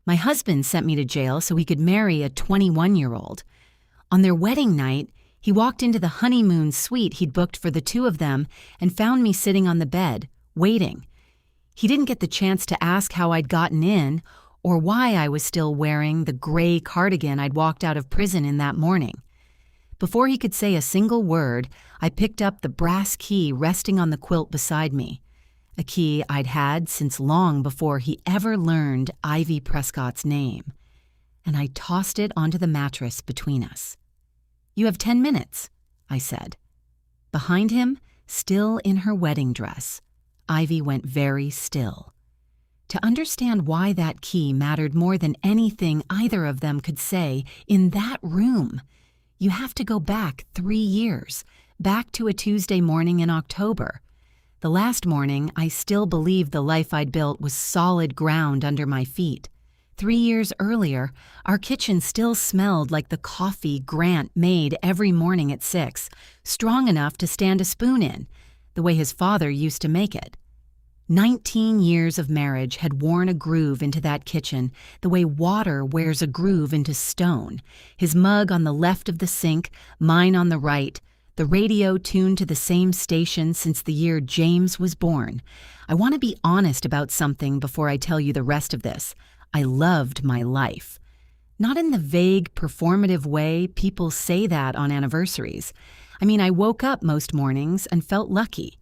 My husband sent me to jail so he could marry a 21-year-old. On their wedding night, he walked into the honeymoon suite he'd booked for the two of them and found me sitting on the bed, waiting. He didn't get the chance to ask how I'd gotten in or why I was still wearing the gray cardigan I'd walked out of prison in that morning. Before he could say a single word, I picked up the brass key resting on the quilt beside me, a key I'd had since long before he ever learned Ivy Prescott's name, and I tossed it onto the mattress between us. "You have 10 minutes, I said. Behind him, still in her wedding dress, Ivy went very still. To understand why that key mattered more than anything either of them could say in that room, you have to go back 3 years, back to a Tuesday morning in October. The last morning, I still believed the life I'd built was solid ground under my feet. 3 years earlier, our kitchen still smelled like the coffee Grant made every morning at 6, strong enough to stand a spoon in, the way his father used to make it. 19 years of marriage had worn a groove into that kitchen the way water wears a groove into stone, his mug on the left of the sink, mine on the right, the radio tuned to the same station since the year James was born. I want to be honest about something before I tell you the rest of this. I loved my life. Not in the vague, performative way people say that on anniversaries. I mean, I woke up most mornings and felt lucky.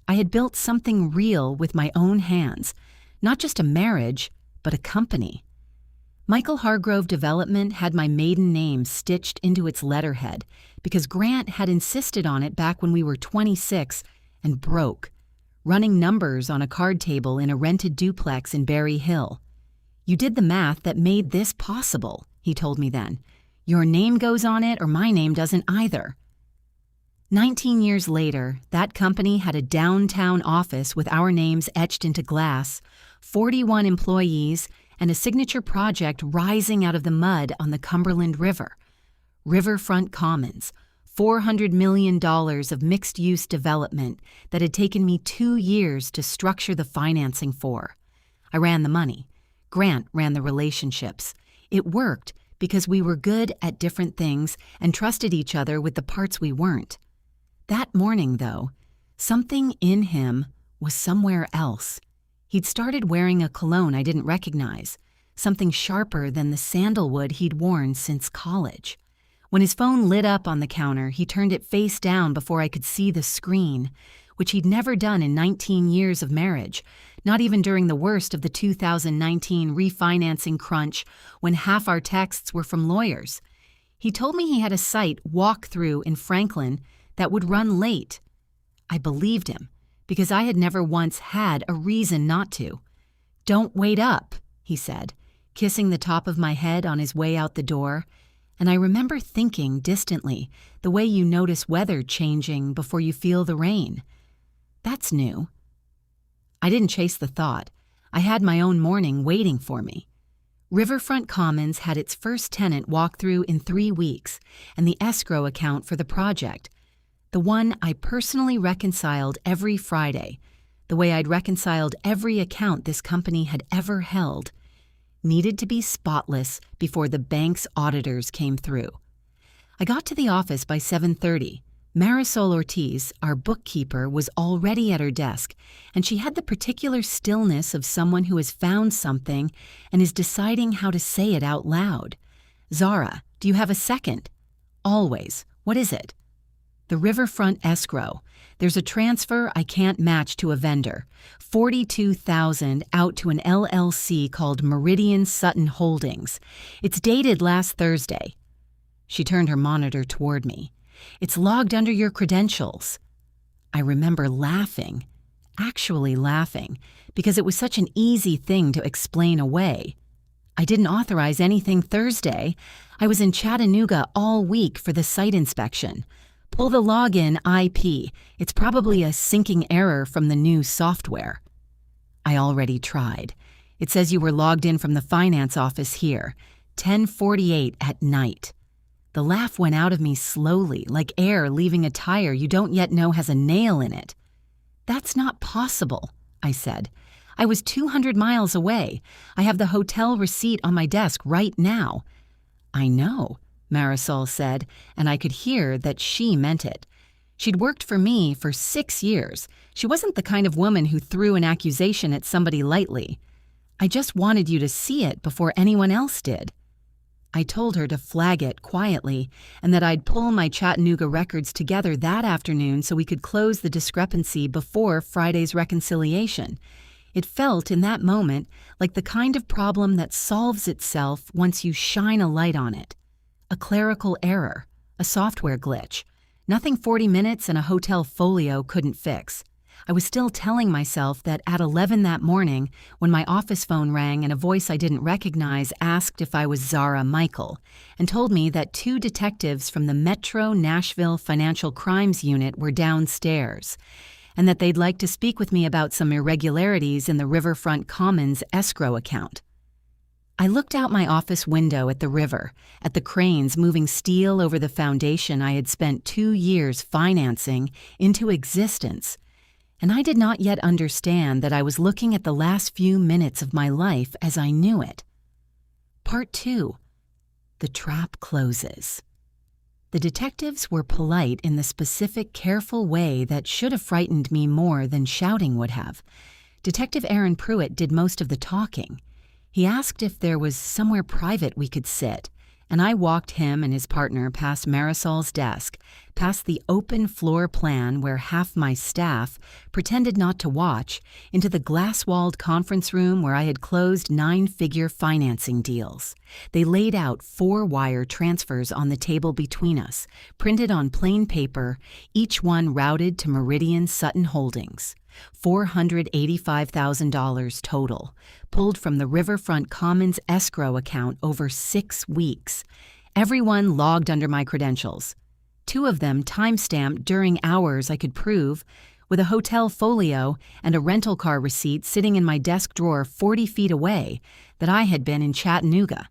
I had built something real with my own hands, not just a marriage, but a company. Michael Hargrove Development had my maiden name stitched into its letterhead because Grant had insisted on it back when we were 26 and broke, running numbers on a card table in a rented duplex in Berry Hill. "You did the math that made this possible," he told me then. "Your name goes on it or my name doesn't either." 19 years later, that company had a downtown office with our names etched into glass, 41 employees, and a signature project rising out of the mud on the Cumberland River. Riverfront Commons, $400 million of mixed-use development that had taken me 2 years to structure the financing for. I ran the money. Grant ran the relationships. It worked because we were good at different things and trusted each other with the parts we weren't. That morning, though, something in him was somewhere else. He'd started wearing a cologne I didn't recognize, something sharper than the sandalwood he'd worn since college. When his phone lit up on the counter, he turned it face down before I could see the screen, which he'd never done in 19 years of marriage, not even during the worst of the 2019 refinancing crunch when half our texts were from lawyers. He told me he had a site walk-through in Franklin that would run late. I believed him, because I had never once had a reason not to. "Don't wait up," he said, kissing the top of my head on his way out the door, and I remember thinking distantly, the way you notice weather changing before you feel the rain. That's new. I didn't chase the thought. I had my own morning waiting for me. Riverfront Commons had its first tenant walk through in 3 weeks, and the escrow account for the project, the one I personally reconciled every Friday, the way I'd reconciled every account this company had ever held, needed to be spotless before the bank's auditors came through. I got to the office by 7:30. Marisol Ortiz, our bookkeeper, was already at her desk, and she had the particular stillness of someone who has found something and is deciding how to say it out loud. "Zara, do you have a second?" "Always. What is it?" "The Riverfront escrow. There's a transfer I can't match to a vendor. $42,000 out to an LLC called Meridian Sutton Holdings. It's dated last Thursday." She turned her monitor toward me. "It's logged under your credentials." I remember laughing, actually laughing, because it was such an easy thing to explain away. I didn't authorize anything Thursday. I was in Chattanooga all week for the site inspection. "Pull the login IP. It's probably a syncing error from the new software." I already tried. "It says you were logged in from the finance office here, 10:48 at night." The laugh went out of me slowly, like air leaving a tire you don't yet know has a nail in it. "That's not possible," I said. I was 200 miles away. I have the hotel receipt on my desk right now." "I know," Marisol said, and I could hear that she meant it. She'd worked for me for 6 years. She wasn't the kind of woman who threw an accusation at somebody lightly. "I just wanted you to see it before anyone else did." I told her to flag it quietly and that I'd pull my Chattanooga records together that afternoon so we could close the discrepancy before Friday's reconciliation. It felt in that moment like the kind of problem that solves itself once you shine a light on it. A clerical error, a software glitch, nothing 40 minutes and a hotel folio couldn't fix. I was still telling myself that at 11 that morning, when my office phone rang and a voice I didn't recognize asked if I was Zara Michael, and told me that 2 detectives from the Metro Nashville Financial Crimes Unit were downstairs, and that they'd like to speak with me about some irregularities in the Riverfront Commons escrow account. I looked out my office window at the river, at the cranes moving steel over the foundation I had spent 2 years financing into existence, and I did not yet understand that I was looking at the last few minutes of my life as I knew it. Part 2. The trap closes. The detectives were polite in the specific, careful way that should have frightened me more than shouting would have. Detective Aaron Pruitt did most of the talking. He asked if there was somewhere private we could sit, and I walked him and his partner past Marisol's desk, past the open floor plan where half my staff pretended not to watch, into the glass-walled conference room where I had closed 9-figure financing deals. They laid out 4-wire transfers on the table between us, printed on plain paper, each one routed to Meridian Sutton Holdings. $485,000 total, pulled from the Riverfront Commons escrow account over 6 weeks. Everyone logged under my credentials. 2 of them time-stamped during hours I could prove, with a hotel folio and a rental car receipt sitting in my desk drawer 40 feet away, that I had been in Chattanooga.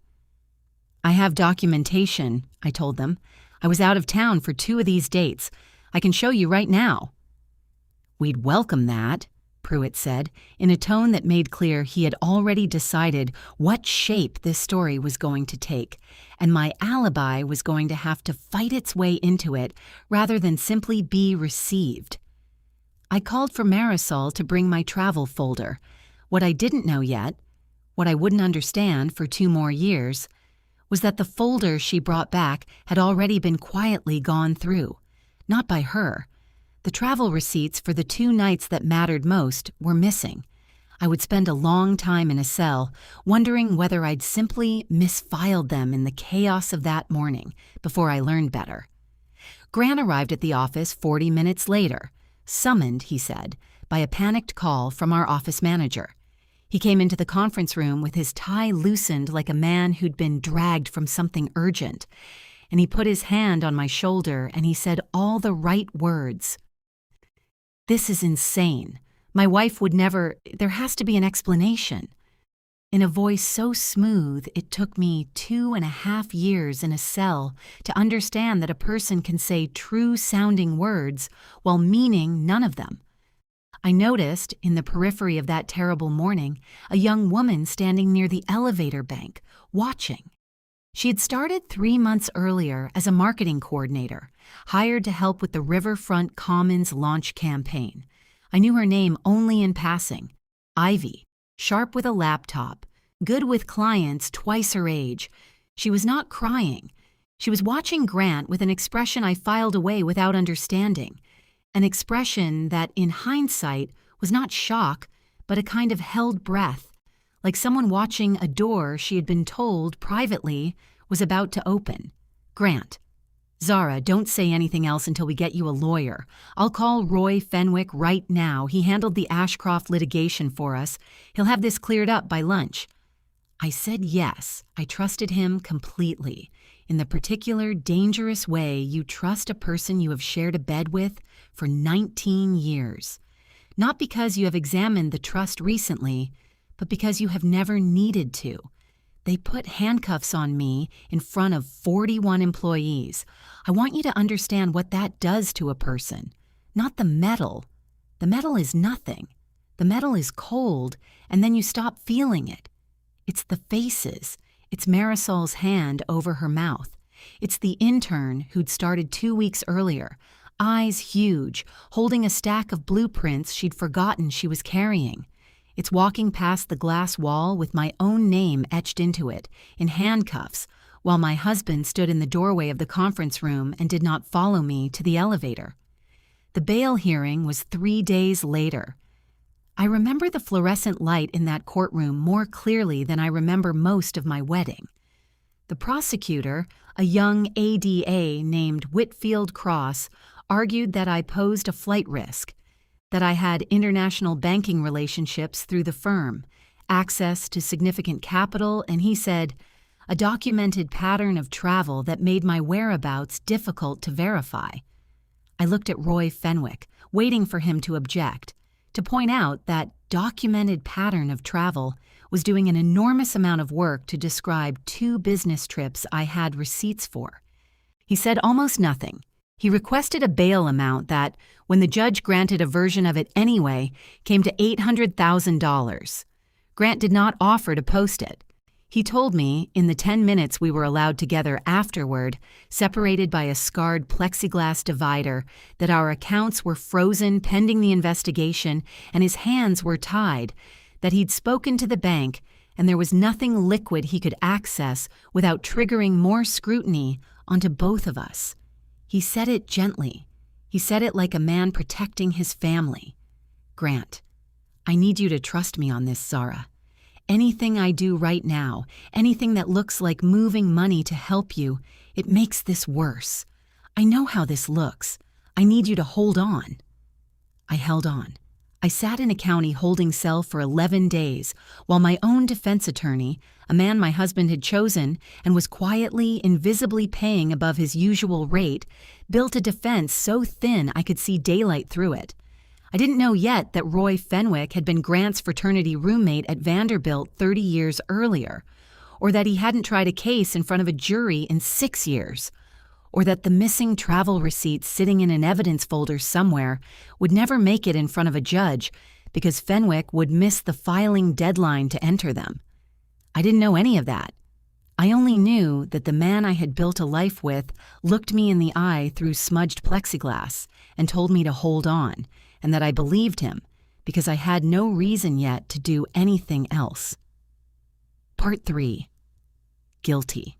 "I have documentation," I told them. "I was out of town for 2 of these dates. I can show you right now." "We'd welcome that," Pruitt said, in a tone that made clear he had already decided what shape this story was going to take, and my alibi was going to have to fight its way into it rather than simply be received. I called for Marisol to bring my travel folder. What I didn't know yet, what I wouldn't understand for 2 more years, was that the folder she brought back had already been quietly gone through. Not by her. The travel receipts for the 2 nights that mattered most were missing. I would spend a long time in a cell, wondering whether I'd simply misfiled them in the chaos of that morning before I learned better. Grant arrived at the office 40 minutes later, summoned, he said, by a panicked call from our office manager. He came into the conference room with his tie loosened like a man who'd been dragged from something urgent, and he put his hand on my shoulder and he said all the right words. "This is insane. My wife would never. There has to be an explanation." In a voice so smooth it took me 2.5 years in a cell to understand that a person can say true-sounding words while meaning none of them. I noticed, in the periphery of that terrible morning, a young woman standing near the elevator bank, watching. She had started 3 months earlier as a marketing coordinator, hired to help with the Riverfront Commons launch campaign. I knew her name only in passing. Ivy, sharp with a laptop, good with clients twice her age. She was not crying. She was watching Grant with an expression I filed away without understanding, an expression that, in hindsight, was not shock, but a kind of held breath, like someone watching a door she had been told privately was about to open. "Grant, Zara, don't say anything else until we get you a lawyer. I'll call Roy Fenwick right now. He handled the Ashcroft litigation for us. He'll have this cleared up by lunch." I said yes. I trusted him completely, in the particular dangerous way you trust a person you have shared a bed with for 19 years. Not because you have examined the trust recently, but because you have never needed to. They put handcuffs on me in front of 41 employees. I want you to understand what that does to a person. Not the metal. The metal is nothing. The metal is cold, and then you stop feeling it. It's the faces. It's Marisol's hand over her mouth. It's the intern who'd started 2 weeks earlier, eyes huge, holding a stack of blueprints she'd forgotten she was carrying. It's walking past the glass wall with my own name etched into it, in handcuffs, while my husband stood in the doorway of the conference room and did not follow me to the elevator. The bail hearing was 3 days later. I remember the fluorescent light in that courtroom more clearly than I remember most of my wedding. The prosecutor, a young ADA named Whitfield Cross, argued that I posed a flight risk, that I had international banking relationships through the firm, access to significant capital, and he said, a documented pattern of travel that made my whereabouts difficult to verify. I looked at Roy Fenwick, waiting for him to object, to point out that documented pattern of travel was doing an enormous amount of work to describe 2 business trips I had receipts for. He said almost nothing. He requested a bail amount that, when the judge granted a version of it anyway, came to $800,000. Grant did not offer to post it. He told me, in the 10 minutes we were allowed together afterward, separated by a scarred plexiglass divider, that our accounts were frozen pending the investigation and his hands were tied, that he'd spoken to the bank and there was nothing liquid he could access without triggering more scrutiny onto both of us. He said it gently. He said it like a man protecting his family. Grant, I need you to trust me on this, Zara. Anything I do right now, anything that looks like moving money to help you, it makes this worse. I know how this looks. I need you to hold on. I held on. I sat in a county holding cell for 11 days, while my own defense attorney, a man my husband had chosen and was quietly, invisibly paying above his usual rate, built a defense so thin I could see daylight through it. I didn't know yet that Roy Fenwick had been Grant's fraternity roommate at Vanderbilt 30 years earlier, or that he hadn't tried a case in front of a jury in 6 years, or that the missing travel receipts sitting in an evidence folder somewhere would never make it in front of a judge because Fenwick would miss the filing deadline to enter them. I didn't know any of that. I only knew that the man I had built a life with looked me in the eye through smudged plexiglass and told me to hold on, and that I believed him because I had no reason yet to do anything else. Part 3. Guilty.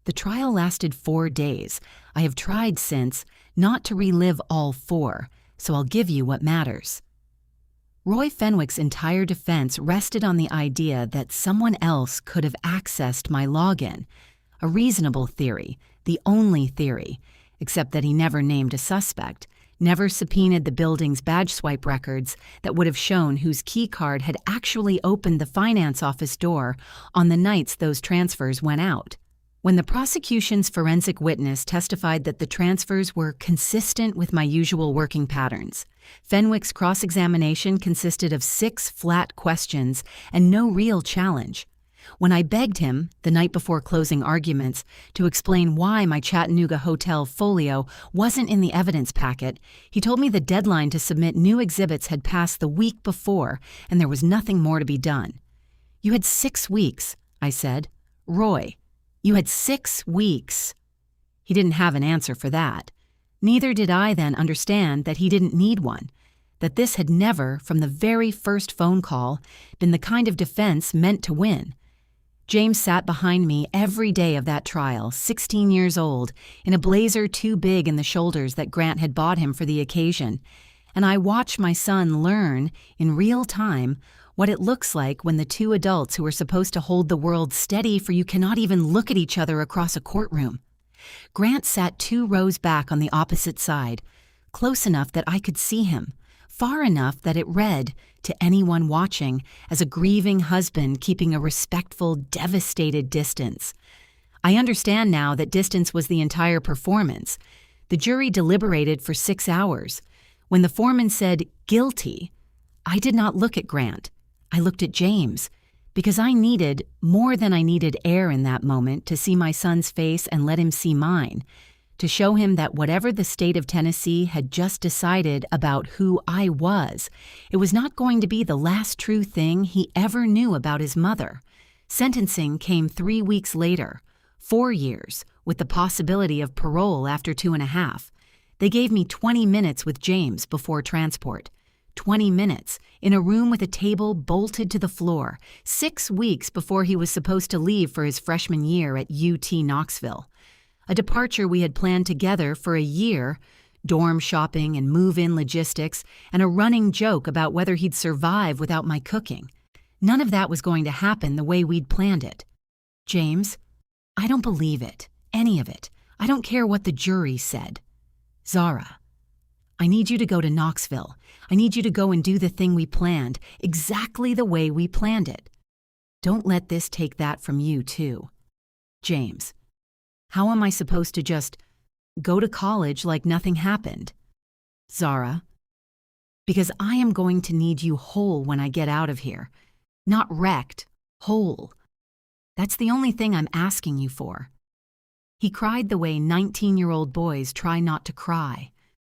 The trial lasted 4 days. I have tried since not to relive all 4, so I'll give you what matters. Roy Fenwick's entire defense rested on the idea that someone else could have accessed my login, a reasonable theory, the only theory, except that he never named a suspect, never subpoenaed the building's badge swipe records that would have shown whose keycard had actually opened the finance office door on the nights those transfers went out. When the prosecution's forensic witness testified that the transfers were consistent with my usual working patterns, Fenwick's cross-examination consisted of 6 flat questions and no real challenge. When I begged him, the night before closing arguments, to explain why my Chattanooga hotel folio wasn't in the evidence packet, he told me the deadline to submit new exhibits had passed the week before and there was nothing more to be done. You had 6 weeks, I said. Roy, you had 6 weeks. He didn't have an answer for that. Neither did I then understand that he didn't need one, that this had never, from the very first phone call, been the kind of defense meant to win. James sat behind me every day of that trial, 16 years old, in a blazer too big in the shoulders that Grant had bought him for the occasion, and I watched my son learn, in real time, what it looks like when the 2 adults who are supposed to hold the world steady for you cannot even look at each other across a courtroom. Grant sat 2 rows back on the opposite side, close enough that I could see him, far enough that it read, to anyone watching, as a grieving husband keeping a respectful, devastated distance. I understand now that distance was the entire performance. The jury deliberated for 6 hours. When the foreman said, "Guilty," I did not look at Grant. I looked at James, because I needed, more than I needed air in that moment, to see my son's face and let him see mine, to show him that whatever the state of Tennessee had just decided about who I was, it was not going to be the last true thing he ever knew about his mother. Sentencing came 3 weeks later, 4 years, with the possibility of parole after 2.5. They gave me 20 minutes with James before transport. 20 minutes, in a room with a table bolted to the floor, 6 weeks before he was supposed to leave for his freshman year at UT Knoxville. A departure we had planned together for a year, dorm shopping and move-in logistics, and a running joke about whether he'd survive without my cooking. None of that was going to happen the way we'd planned it. James, I don't believe it, any of it. I don't care what the jury said. Zara, I need you to go to Knoxville. I need you to go and do the thing we planned, exactly the way we planned it. Don't let this take that from you, too. James, how am I supposed to just go to college like nothing happened? Zara, because I am going to need you whole when I get out of here. Not wrecked, whole. That's the only thing I'm asking you for. He cried the way 19-year-old boys try not to cry,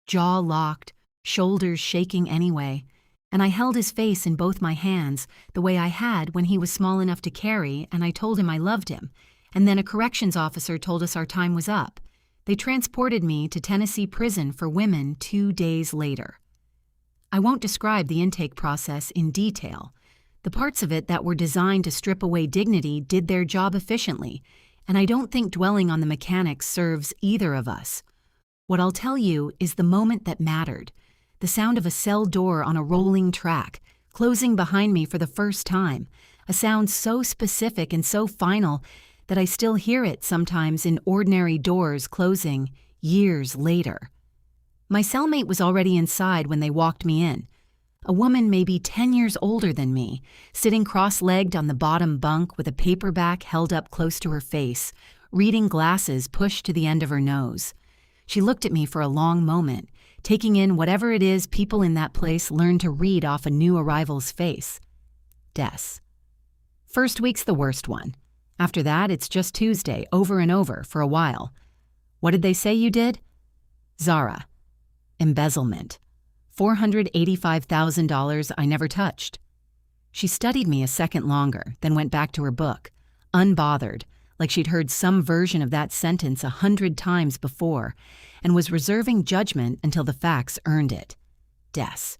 jaw locked, shoulders shaking anyway, and I held his face in both my hands the way I had when he was small enough to carry, and I told him I loved him, and then a corrections officer told us our time was up. They transported me to Tennessee prison for women 2 days later. I won't describe the intake process in detail. The parts of it that were designed to strip away dignity did their job efficiently, and I don't think dwelling on the mechanics serves either of us. What I'll tell you is the moment that mattered, the sound of a cell door on a rolling track, closing behind me for the first time, a sound so specific and so final that I still hear it sometimes in ordinary doors closing years later. My cellmate was already inside when they walked me in. A woman maybe 10 years older than me, sitting cross-legged on the bottom bunk with a paperback held up close to her face, reading glasses pushed to the end of her nose. She looked at me for a long moment, taking in whatever it is people in that place learn to read off a new arrival's face. Des. First week's the worst one. After that, it's just Tuesday, over and over, for a while. What did they say you did? Zara. Embezzlement. $485,000 I never touched. She studied me a second longer, then went back to her book, unbothered, like she'd heard some version of that sentence 100 times before, and was reserving judgment until the facts earned it. Des.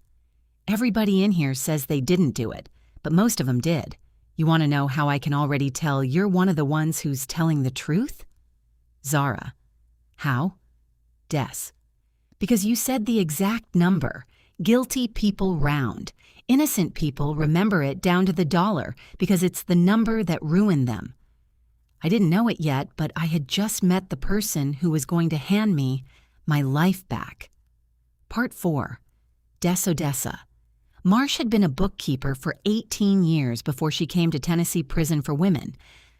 Everybody in here says they didn't do it, but most of them did. You want to know how I can already tell you're one of the ones who's telling the truth? Zara. How? Des. Because you said the exact number. Guilty people round. Innocent people remember it down to the dollar because it's the number that ruined them. I didn't know it yet, but I had just met the person who was going to hand me my life back. Part 4. Des Odessa. Marsh had been a bookkeeper for 18 years before she came to Tennessee Prison for Women,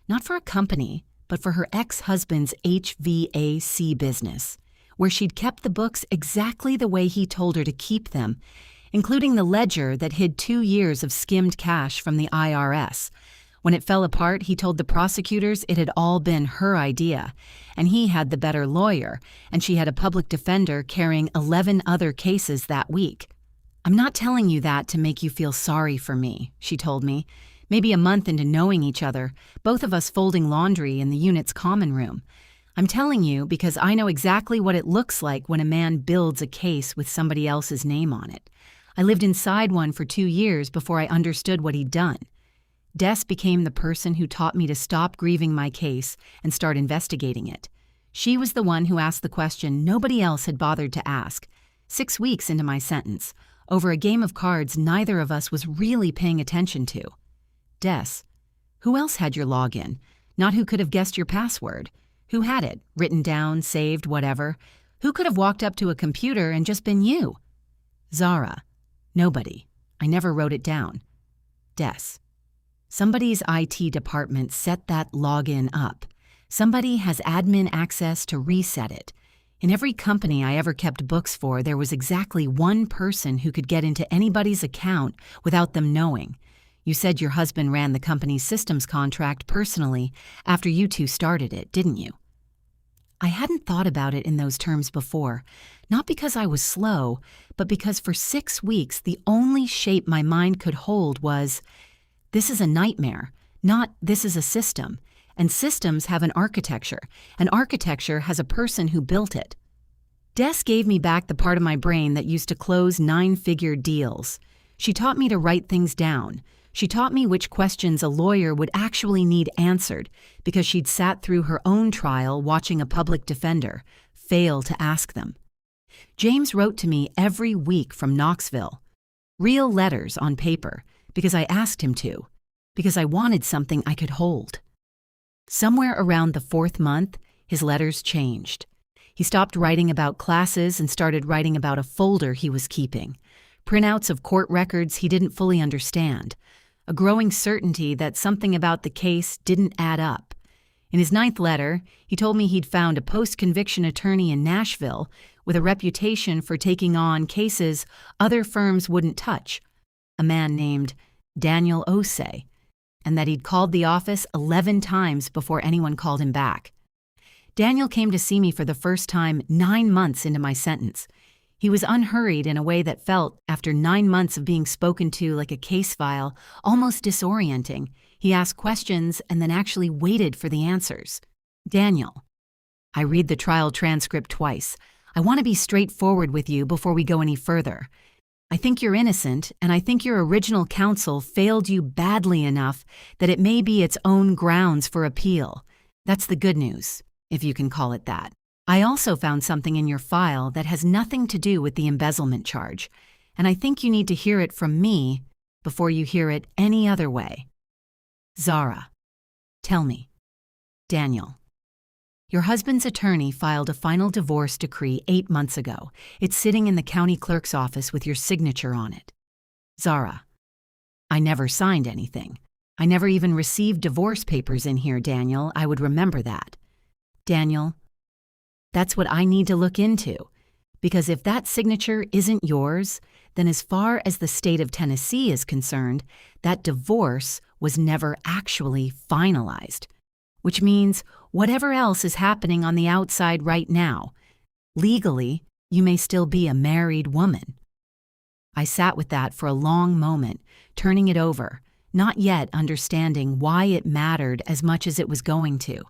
not for a company, but for her ex-husband's HVAC business, where she'd kept the books exactly the way he told her to keep them, including the ledger that hid 2 years of skimmed cash from the IRS. When it fell apart, he told the prosecutors it had all been her idea, and he had the better lawyer, and she had a public defender carrying 11 other cases that week. I'm not telling you that to make you feel sorry for me, she told me. Maybe a month into knowing each other, both of us folding laundry in the unit's common room. I'm telling you because I know exactly what it looks like when a man builds a case with somebody else's name on it. I lived inside one for 2 years before I understood what he'd done. Des became the person who taught me to stop grieving my case and start investigating it. She was the one who asked the question nobody else had bothered to ask. 6 weeks into my sentence, over a game of cards neither of us was really paying attention to. Des, who else had your login? Not who could have guessed your password. Who had it? Written down, saved, whatever. Who could have walked up to a computer and just been you? Zara. Nobody. I never wrote it down. Des. Somebody's IT department set that login up. Somebody has admin access to reset it. In every company I ever kept books for, there was exactly one person who could get into anybody's account without them knowing. You said your husband ran the company's systems contract personally after you two started it, didn't you? I hadn't thought about it in those terms before, not because I was slow, but because for 6 weeks the only shape my mind could hold was, this is a nightmare, not this is a system, and systems have an architecture has a person who built it. Des gave me back the part of my brain that used to close 9-figure deals. She taught me to write things down. She taught me which questions a lawyer would actually need answered because she'd sat through her own trial watching a public defender fail to ask them. James wrote to me every week from Knoxville. Real letters on paper, because I asked him to, because I wanted something I could hold. Somewhere around the 4th month, his letters changed. He stopped writing about classes and started writing about a folder he was keeping, printouts of court records he didn't fully understand, a growing certainty that something about the case didn't add up. In his 9th letter, he told me he'd found a post-conviction attorney in Nashville with a reputation for taking on cases other firms wouldn't touch, a man named Daniel Osei, and that he'd called the office 11 times before anyone called him back. Daniel came to see me for the first time 9 months into my sentence. He was unhurried in a way that felt, after 9 months of being spoken to like a case file, almost disorienting. He asked questions and then actually waited for the answers. Daniel, I read the trial transcript twice. I want to be straightforward with you before we go any further. I think you're innocent, and I think your original counsel failed you badly enough that it may be its own grounds for appeal. That's the good news, if you can call it that. I also found something in your file that has nothing to do with the embezzlement charge, and I think you need to hear it from me before you hear it any other way. Zara, tell me. Daniel, your husband's attorney filed a final divorce decree 8 months ago. It's sitting in the county clerk's office with your signature on it. Zara, I never signed anything. I never even received divorce papers in here, Daniel. I would remember that. Daniel, that's what I need to look into, because if that signature isn't yours, then as far as the state of Tennessee is concerned, that divorce was never actually finalized, which means whatever else is happening on the outside right now, legally, you may still be a married woman. I sat with that for a long moment, turning it over, not yet understanding why it mattered as much as it was going to.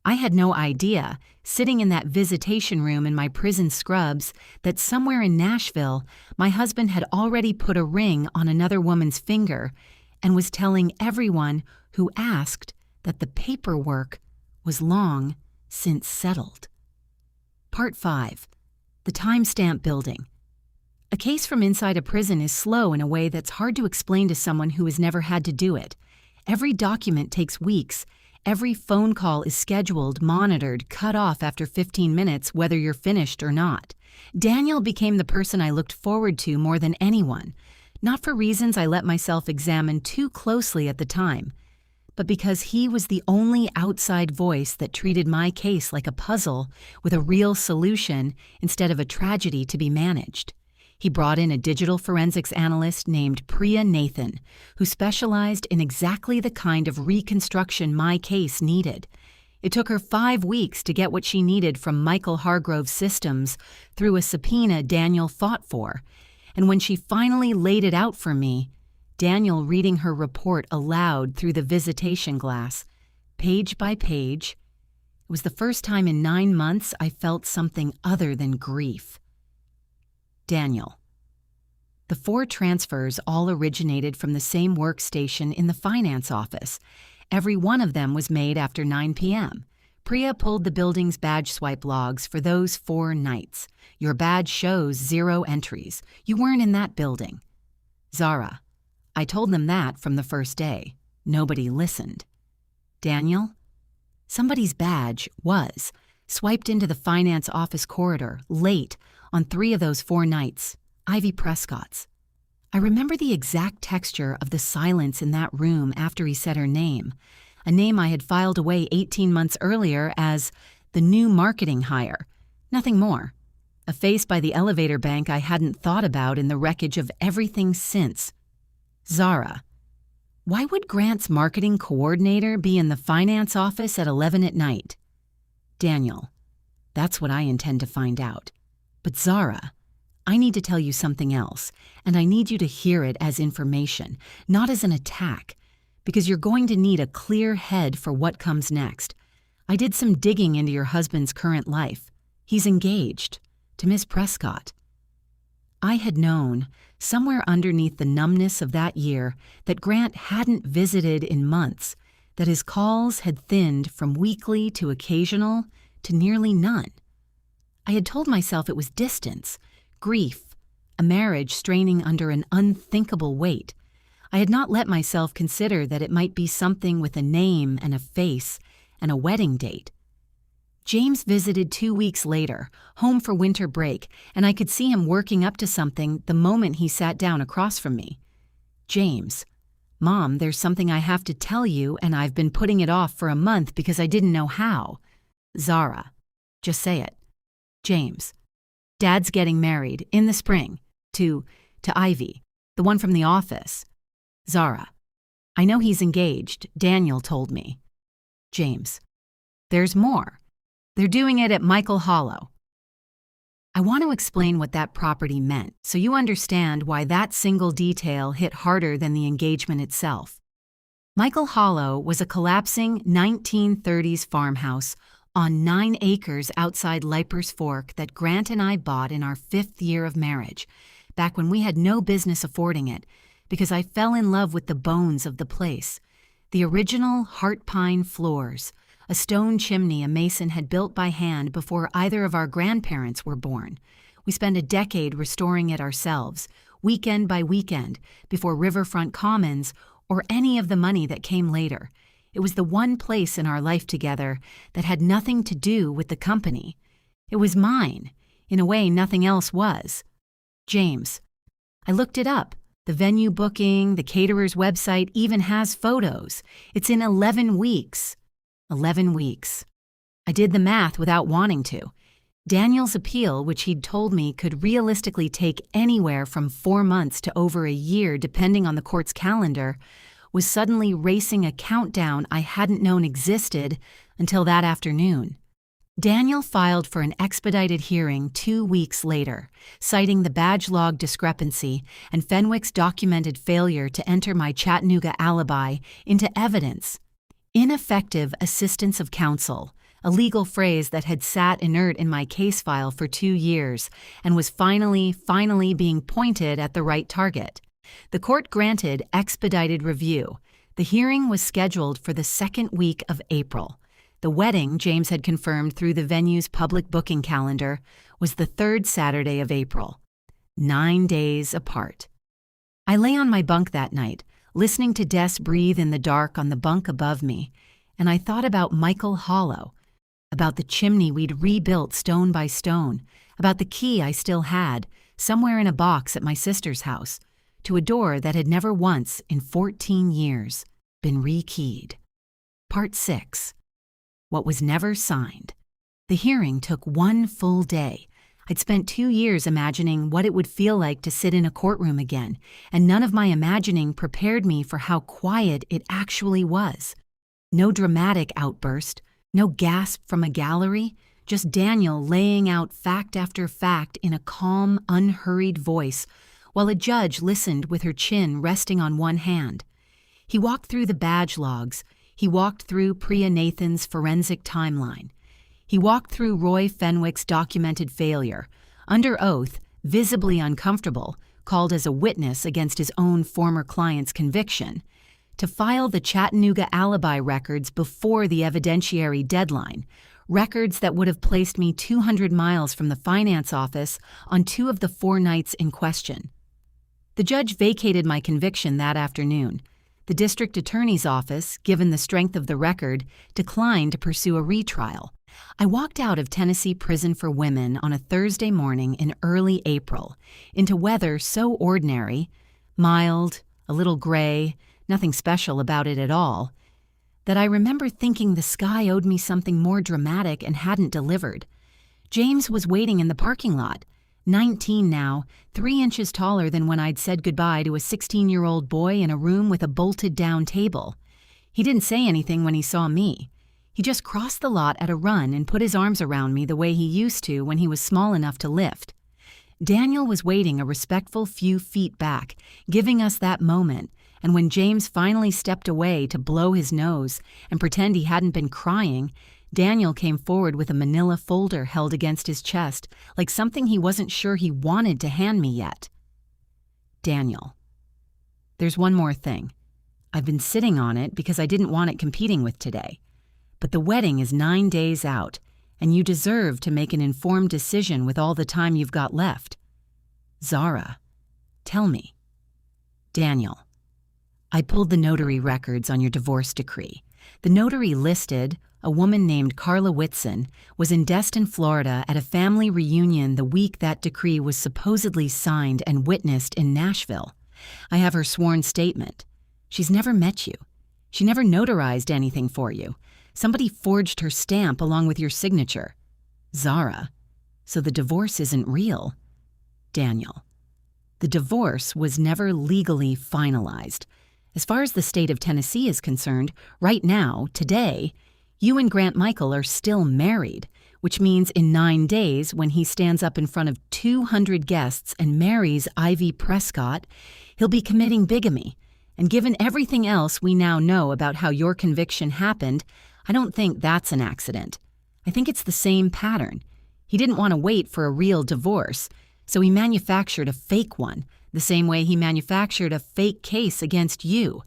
I had no idea, sitting in that visitation room in my prison scrubs, that somewhere in Nashville, my husband had already put a ring on another woman's finger and was telling everyone who asked that the paperwork was long since settled. Part 5. The Timestamp Building. A case from inside a prison is slow in a way that's hard to explain to someone who has never had to do it. Every document takes weeks. Every phone call is scheduled, monitored, cut off after 15 minutes, whether you're finished or not. Daniel became the person I looked forward to more than anyone, not for reasons I let myself examine too closely at the time, but because he was the only outside voice that treated my case like a puzzle with a real solution instead of a tragedy to be managed. He brought in a digital forensics analyst named Priya Nathan, who specialized in exactly the kind of reconstruction my case needed. It took her 5 weeks to get what she needed from Michael Hargrove's systems through a subpoena Daniel fought for. And when she finally laid it out for me, Daniel reading her report aloud through the visitation glass, page by page, it was the first time in 9 months I felt something other than grief. Daniel. The 4 transfers all originated from the same workstation in the finance office. Every one of them was made after 9 p.m. Priya pulled the building's badge swipe logs for those 4 nights. Your badge shows 0 entries. You weren't in that building. Zara. I told them that from the first day. Nobody listened. Daniel. Somebody's badge was swiped into the finance office corridor, late, on 3 of those 4 nights, Ivy Prescott's. I remember the exact texture of the silence in that room after he said her name, a name I had filed away 18 months earlier as the new marketing hire, nothing more. A face by the elevator bank I hadn't thought about in the wreckage of everything since. Zara. Why would Grant's marketing coordinator be in the finance office at 11 at night? Daniel. That's what I intend to find out. But Zara, I need to tell you something else, and I need you to hear it as information, not as an attack, because you're going to need a clear head for what comes next. I did some digging into your husband's current life. He's engaged to Miss Prescott. I had known, somewhere underneath the numbness of that year, that Grant hadn't visited in months, that his calls had thinned from weekly to occasional to nearly none. I had told myself it was distance, grief, a marriage straining under an unthinkable weight. I had not let myself consider that it might be something with a name and a face and a wedding date. James visited 2 weeks later, home for winter break, and I could see him working up to something the moment he sat down across from me. James, Mom, there's something I have to tell you, and I've been putting it off for a month because I didn't know how. Zara, just say it. James, Dad's getting married in the spring to Ivy, the one from the office. Zara, I know he's engaged. Daniel told me. James, there's more. They're doing it at Michael Hollow. I want to explain what that property meant so you understand why that single detail hit harder than the engagement itself. Michael Hollow was a collapsing 1930s farmhouse on 9 acres outside Leiper's Fork that Grant and I bought in our 5th year of marriage, back when we had no business affording it, because I fell in love with the bones of the place. The original heart pine floors, a stone chimney a mason had built by hand before either of our grandparents were born. We spent a decade restoring it ourselves, weekend by weekend, before Riverfront Commons or any of the money that came later. It was the one place in our life together that had nothing to do with the company. It was mine. In a way, nothing else was. James, I looked it up. The venue booking, the caterer's website even has photos. It's in 11 weeks. 11 weeks. I did the math without wanting to. Daniel's appeal, which he'd told me could realistically take anywhere from 4 months to over a year depending on the court's calendar, was suddenly racing a countdown I hadn't known existed until that afternoon. Daniel filed for an expedited hearing 2 weeks later, citing the badge log discrepancy and Fenwick's documented failure to enter my Chattanooga alibi into evidence. Ineffective assistance of counsel, a legal phrase that had sat inert in my case file for 2 years and was finally being pointed at the right target. The court granted expedited review. The hearing was scheduled for the 2nd week of April. The wedding, James had confirmed through the venue's public booking calendar, was the 3rd Saturday of April, 9 days apart. I lay on my bunk that night, listening to Des breathe in the dark on the bunk above me, and I thought about Michael Hollow, about the chimney we'd rebuilt stone by stone, about the key I still had, somewhere in a box at my sister's house, to a door that had never once, in 14 years, been rekeyed. Part 6. What was never signed. The hearing took 1 full day. I'd spent 2 years imagining what it would feel like to sit in a courtroom again, and none of my imagining prepared me for how quiet it actually was. No dramatic outburst, no gasp from a gallery, just Daniel laying out fact after fact in a calm, unhurried voice, while a judge listened with her chin resting on one hand. He walked through the badge logs. He walked through Priya Nathan's forensic timeline. He walked through Roy Fenwick's documented failure, under oath, visibly uncomfortable, called as a witness against his own former client's conviction, to file the Chattanooga alibi records before the evidentiary deadline, records that would have placed me 200 miles from the finance office on 2 of the 4 nights in question. The judge vacated my conviction that afternoon. The district attorney's office, given the strength of the record, declined to pursue a retrial. I walked out of Tennessee Prison for Women on a Thursday morning in early April, into weather so ordinary, mild, a little gray, nothing special about it at all, that I remember thinking the sky owed me something more dramatic and hadn't delivered. James was waiting in the parking lot, 19 now, 3 inches taller than when I'd said goodbye to a 16-year-old boy in a room with a bolted-down table. He didn't say anything when he saw me. He just crossed the lot at a run and put his arms around me the way he used to when he was small enough to lift. Daniel was waiting a respectful few feet back, giving us that moment, and when James finally stepped away to blow his nose and pretend he hadn't been crying, Daniel came forward with a manila folder held against his chest, like something he wasn't sure he wanted to hand me yet. Daniel. There's one more thing. I've been sitting on it because I didn't want it competing with today. But the wedding is 9 days out, and you deserve to make an informed decision with all the time you've got left. Zara, tell me. Daniel. I pulled the notary records on your divorce decree. The notary listed, a woman named Carla Whitson, was in Destin, Florida at a family reunion the week that decree was supposedly signed and witnessed in Nashville. I have her sworn statement. She's never met you. She never notarized anything for you. Somebody forged her stamp along with your signature. Zara. So the divorce isn't real. Daniel. The divorce was never legally finalized. As far as the state of Tennessee is concerned, right now, today, you and Grant Michael are still married, which means in 9 days, when he stands up in front of 200 guests and marries Ivy Prescott, he'll be committing bigamy. And given everything else we now know about how your conviction happened, I don't think that's an accident. I think it's the same pattern. He didn't want to wait for a real divorce, so he manufactured a fake one, the same way he manufactured a fake case against you.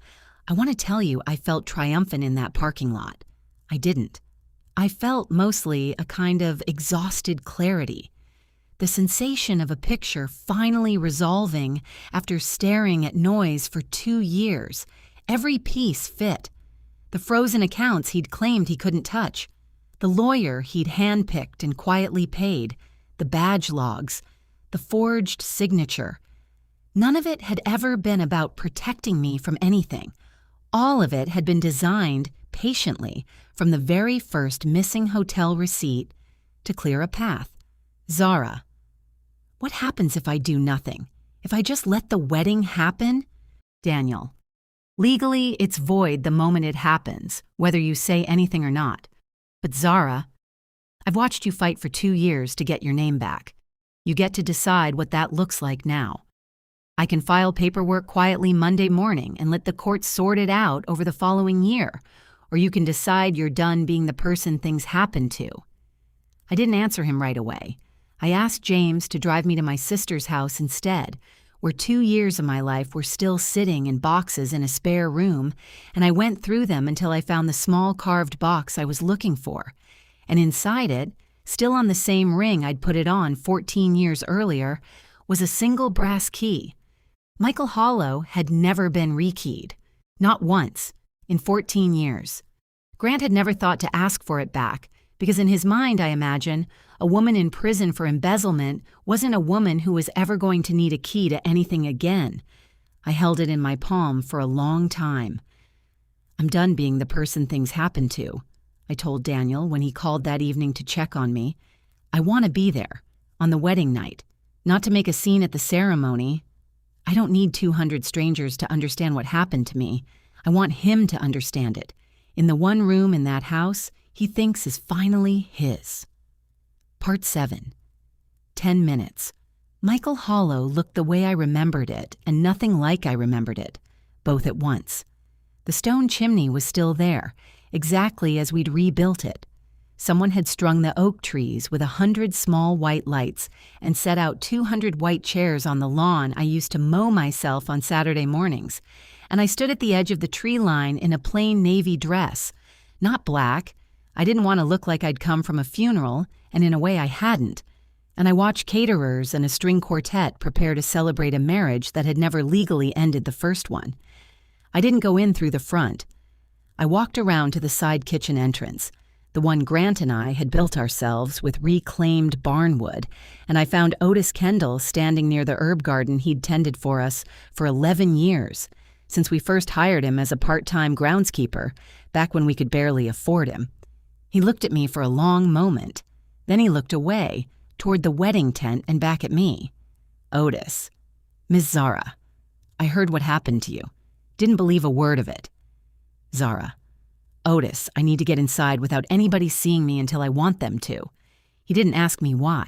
I want to tell you I felt triumphant in that parking lot. I didn't. I felt mostly a kind of exhausted clarity. The sensation of a picture finally resolving after staring at noise for 2 years. Every piece fit. The frozen accounts he'd claimed he couldn't touch. The lawyer he'd handpicked and quietly paid. The badge logs. The forged signature. None of it had ever been about protecting me from anything. All of it had been designed patiently from the very first missing hotel receipt to clear a path. Zara. What happens if I do nothing? If I just let the wedding happen? Daniel. Legally, it's void the moment it happens, whether you say anything or not. But Zara, I've watched you fight for 2 years to get your name back. You get to decide what that looks like now. I can file paperwork quietly Monday morning and let the court sort it out over the following year, or you can decide you're done being the person things happen to. I didn't answer him right away. I asked James to drive me to my sister's house instead, where 2 years of my life were still sitting in boxes in a spare room, and I went through them until I found the small carved box I was looking for. And inside it, still on the same ring I'd put it on 14 years earlier, was a single brass key. Michael Hollow had never been rekeyed. Not once, in 14 years. Grant had never thought to ask for it back, because in his mind, I imagine, a woman in prison for embezzlement wasn't a woman who was ever going to need a key to anything again. I held it in my palm for a long time. I'm done being the person things happen to, I told Daniel when he called that evening to check on me. I want to be there, on the wedding night, not to make a scene at the ceremony. I don't need 200 strangers to understand what happened to me. I want him to understand it. In the one room in that house he thinks is finally his. Part 7. 10 minutes. Michael Hollow looked the way I remembered it and nothing like I remembered it, both at once. The stone chimney was still there, exactly as we'd rebuilt it. Someone had strung the oak trees with 100 small white lights and set out 200 white chairs on the lawn I used to mow myself on Saturday mornings, and I stood at the edge of the tree line in a plain navy dress. Not black. I didn't want to look like I'd come from a funeral, and in a way I hadn't. And I watched caterers and a string quartet prepare to celebrate a marriage that had never legally ended the first one. I didn't go in through the front. I walked around to the side kitchen entrance, the one Grant and I had built ourselves with reclaimed barnwood, and I found Otis Kendall standing near the herb garden he'd tended for us for 11 years, since we first hired him as a part-time groundskeeper, back when we could barely afford him. He looked at me for a long moment. Then he looked away, toward the wedding tent and back at me. Otis. Miss Zara. I heard what happened to you. Didn't believe a word of it. Zara. Otis, I need to get inside without anybody seeing me until I want them to. He didn't ask me why.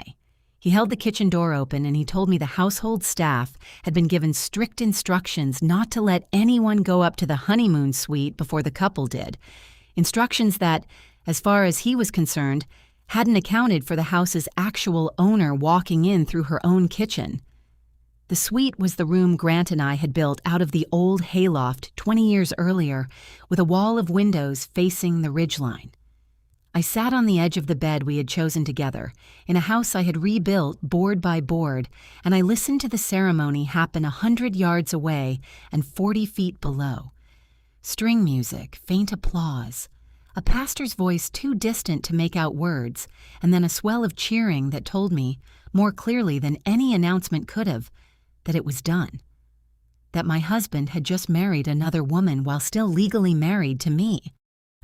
He held the kitchen door open and he told me the household staff had been given strict instructions not to let anyone go up to the honeymoon suite before the couple did. Instructions that, as far as he was concerned, hadn't accounted for the house's actual owner walking in through her own kitchen. The suite was the room Grant and I had built out of the old hayloft 20 years earlier, with a wall of windows facing the ridgeline. I sat on the edge of the bed we had chosen together, in a house I had rebuilt board by board, and I listened to the ceremony happen 100 yards away and 40 feet below. String music, faint applause, a pastor's voice too distant to make out words, and then a swell of cheering that told me, more clearly than any announcement could have, that it was done. That my husband had just married another woman while still legally married to me.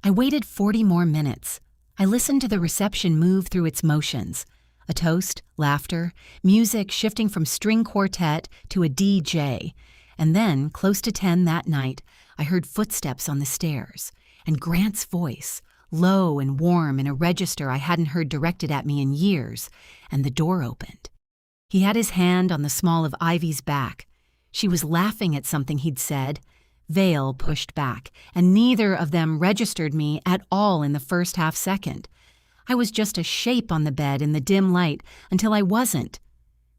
I waited 40 more minutes. I listened to the reception move through its motions. A toast, laughter, music shifting from string quartet to a DJ. And then, close to 10 that night, I heard footsteps on the stairs, and Grant's voice, low and warm in a register I hadn't heard directed at me in years, and the door opened. He had his hand on the small of Ivy's back. She was laughing at something he'd said. Veil pushed back, and neither of them registered me at all in the first half second. I was just a shape on the bed in the dim light until I wasn't.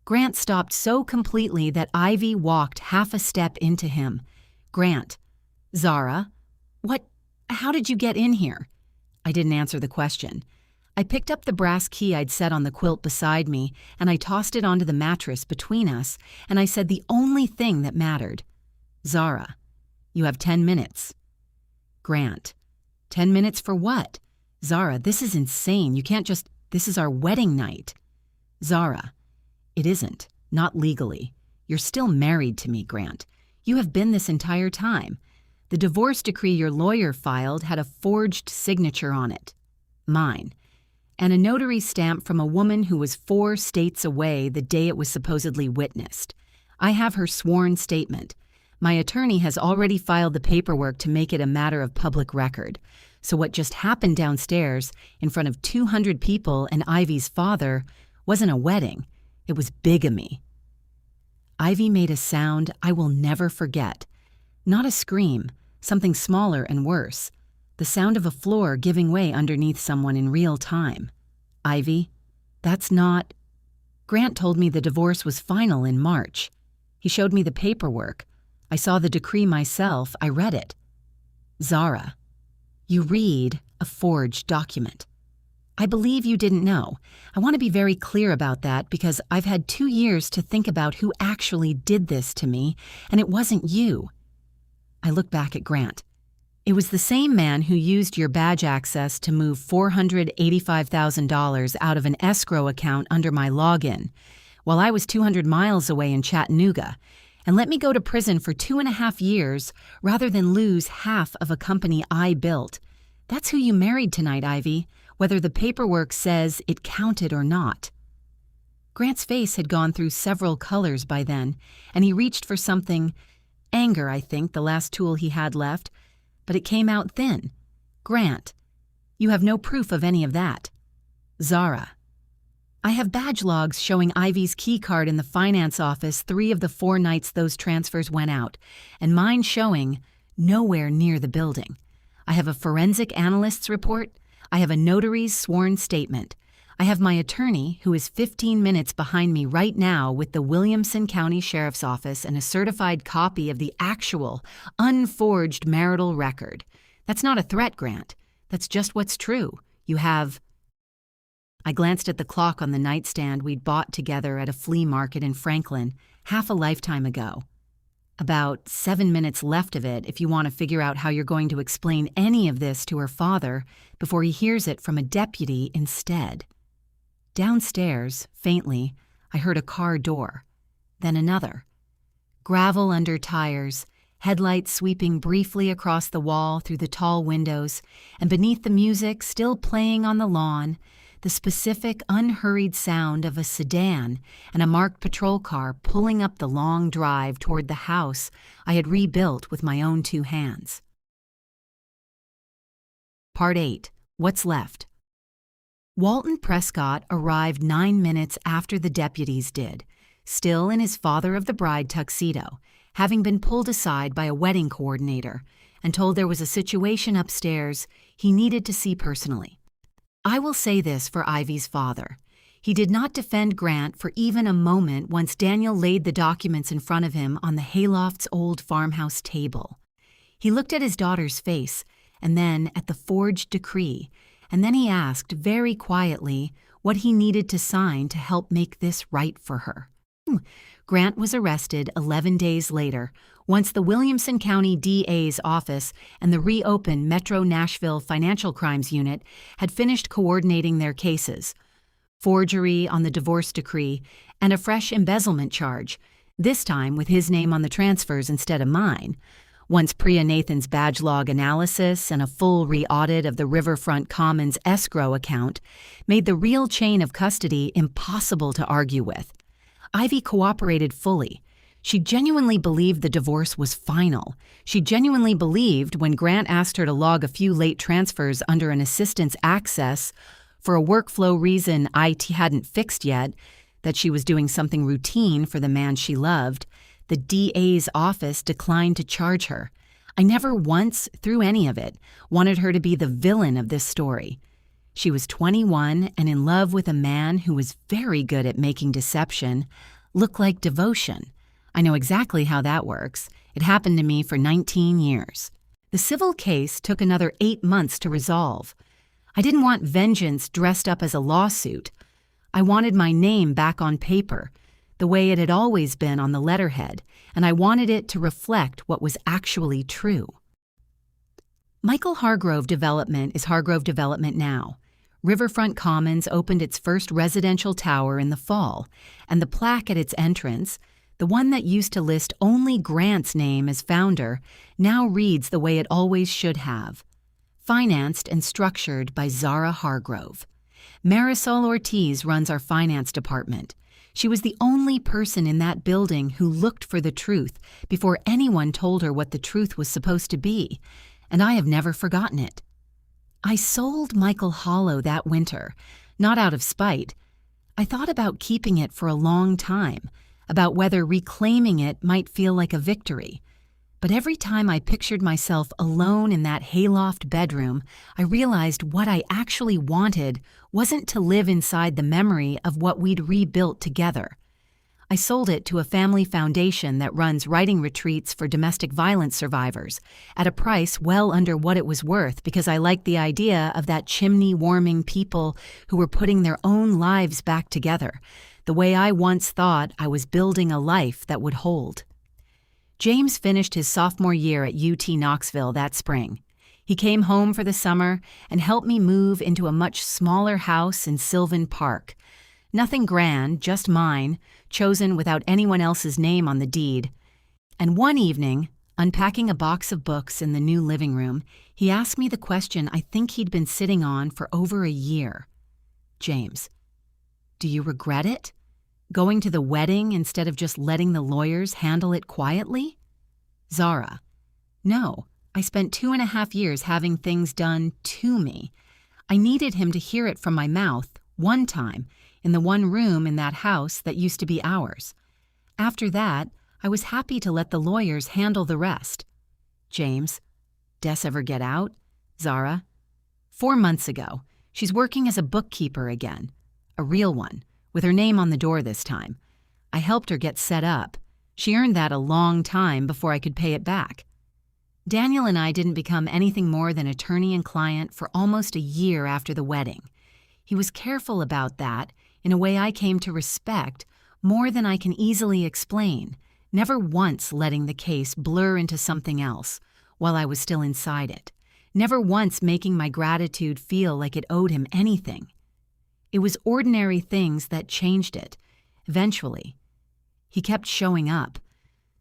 Grant stopped so completely that Ivy walked half a step into him. Grant. Zara. How did you get in here? I didn't answer the question. I picked up the brass key I'd set on the quilt beside me, and I tossed it onto the mattress between us, and I said the only thing that mattered. Zara, you have 10 minutes. Grant, 10 minutes for what? Zara, this is insane. You can't just, this is our wedding night. Zara, it isn't, not legally. You're still married to me, Grant. You have been this entire time. The divorce decree your lawyer filed had a forged signature on it. Mine. And a notary stamp from a woman who was 4 states away the day it was supposedly witnessed. I have her sworn statement. My attorney has already filed the paperwork to make it a matter of public record. So what just happened downstairs, in front of 200 people and Ivy's father, wasn't a wedding. It was bigamy. Ivy made a sound I will never forget. Not a scream, something smaller and worse. The sound of a floor giving way underneath someone in real time. Ivy, that's not... Grant told me the divorce was final in March. He showed me the paperwork. I saw the decree myself. I read it. Zara, you read a forged document. I believe you didn't know. I want to be very clear about that because I've had 2 years to think about who actually did this to me, and it wasn't you. I looked back at Grant. It was the same man who used your badge access to move $485,000 out of an escrow account under my login, while I was 200 miles away in Chattanooga, and let me go to prison for 2.5 years rather than lose half of a company I built. That's who you married tonight, Ivy, whether the paperwork says it counted or not. Grant's face had gone through several colors by then, and he reached for something, anger, I think, the last tool he had left, but it came out thin. Grant, you have no proof of any of that. Zara, I have badge logs showing Ivy's key card in the finance office 3 of the 4 nights those transfers went out, and mine showing nowhere near the building. I have a forensic analyst's report. I have a notary's sworn statement. I have my attorney, who is 15 minutes behind me right now with the Williamson County Sheriff's Office and a certified copy of the actual, unforged marital record. That's not a threat, Grant. That's just what's true. You have... I glanced at the clock on the nightstand we'd bought together at a flea market in Franklin half a lifetime ago. About 7 minutes left of it if you want to figure out how you're going to explain any of this to her father before he hears it from a deputy instead. Downstairs, faintly, I heard a car door, then another. Gravel under tires, headlights sweeping briefly across the wall through the tall windows, and beneath the music still playing on the lawn, the specific, unhurried sound of a sedan and a marked patrol car pulling up the long drive toward the house I had rebuilt with my own 2 hands. Part 8. What's Left? Walton Prescott arrived 9 minutes after the deputies did, still in his father of the bride tuxedo, having been pulled aside by a wedding coordinator and told there was a situation upstairs he needed to see personally. I will say this for Ivy's father. He did not defend Grant for even a moment once Daniel laid the documents in front of him on the Hayloft's old farmhouse table. He looked at his daughter's face and then at the forged decree, and then he asked very quietly what he needed to sign to help make this right for her. Grant was arrested 11 days later, once the Williamson County DA's office and the reopened Metro Nashville Financial Crimes Unit had finished coordinating their cases. Forgery on the divorce decree, and a fresh embezzlement charge, this time with his name on the transfers instead of mine. Once Priya Nathan's badge log analysis and a full re-audit of the Riverfront Commons escrow account made the real chain of custody impossible to argue with. Ivy cooperated fully. She genuinely believed the divorce was final. She genuinely believed when Grant asked her to log a few late transfers under an assistant's access for a workflow reason IT hadn't fixed yet, that she was doing something routine for the man she loved, the DA's office declined to charge her. I never once, through any of it, wanted her to be the villain of this story. She was 21 and in love with a man who was very good at making deception look like devotion. I know exactly how that works. It happened to me for 19 years. The civil case took another 8 months to resolve. I didn't want vengeance dressed up as a lawsuit. I wanted my name back on paper, the way it had always been on the letterhead, and I wanted it to reflect what was actually true. Michael Hargrove Development is Hargrove Development now. Riverfront Commons opened its first residential tower in the fall, and the plaque at its entrance, the one that used to list only Grant's name as founder, now reads the way it always should have. Financed and structured by Zara Hargrove. Marisol Ortiz runs our finance department. She was the only person in that building who looked for the truth before anyone told her what the truth was supposed to be, and I have never forgotten it. I sold Michael Hollow that winter, not out of spite. I thought about keeping it for a long time, about whether reclaiming it might feel like a victory. But every time I pictured myself alone in that hayloft bedroom, I realized what I actually wanted wasn't to live inside the memory of what we'd rebuilt together. I sold it to a family foundation that runs writing retreats for domestic violence survivors at a price well under what it was worth because I liked the idea of that chimney-warming people who were putting their own lives back together, the way I once thought I was building a life that would hold. James finished his sophomore year at UT Knoxville that spring. He came home for the summer and helped me move into a much smaller house in Sylvan Park. Nothing grand, just mine, chosen without anyone else's name on the deed. And one evening, unpacking a box of books in the new living room, he asked me the question I think he'd been sitting on for over a year. James, do you regret it? Going to the wedding instead of just letting the lawyers handle it quietly? Zara, no, I spent 2.5 years having things done to me. I needed him to hear it from my mouth one time in the one room in that house that used to be ours. After that, I was happy to let the lawyers handle the rest. James, Des ever get out? Zara, 4 months ago. She's working as a bookkeeper again. A real one, with her name on the door this time. I helped her get set up. She earned that a long time before I could pay it back. Daniel and I didn't become anything more than attorney and client for almost a year after the wedding. He was careful about that in a way I came to respect more than I can easily explain, never once letting the case blur into something else while I was still inside it, never once making my gratitude feel like it owed him anything. It was ordinary things that changed it, eventually. He kept showing up,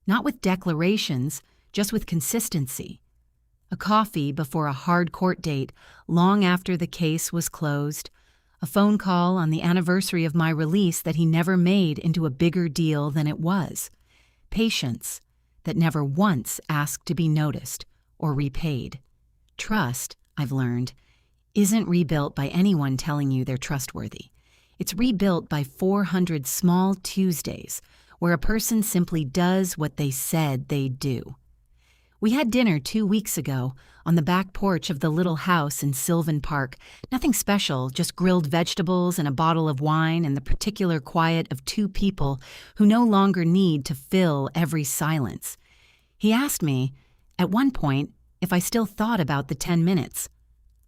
not with declarations, just with consistency. A coffee before a hard court date long after the case was closed, a phone call on the anniversary of my release that he never made into a bigger deal than it was. Patience that never once asked to be noticed or repaid. Trust, I've learned, isn't rebuilt by anyone telling you they're trustworthy. It's rebuilt by 400 small Tuesdays where a person simply does what they said they'd do. We had dinner 2 weeks ago on the back porch of the little house in Sylvan Park. Nothing special, just grilled vegetables and a bottle of wine and the particular quiet of two people who no longer need to fill every silence. He asked me, at one point, if I still thought about the 10 minutes.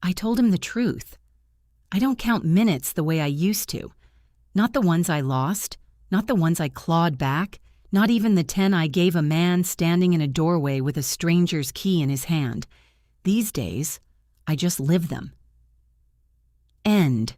I told him the truth. I don't count minutes the way I used to. Not the ones I lost, not the ones I clawed back, not even the 10 I gave a man standing in a doorway with a stranger's key in his hand. These days, I just live them. End.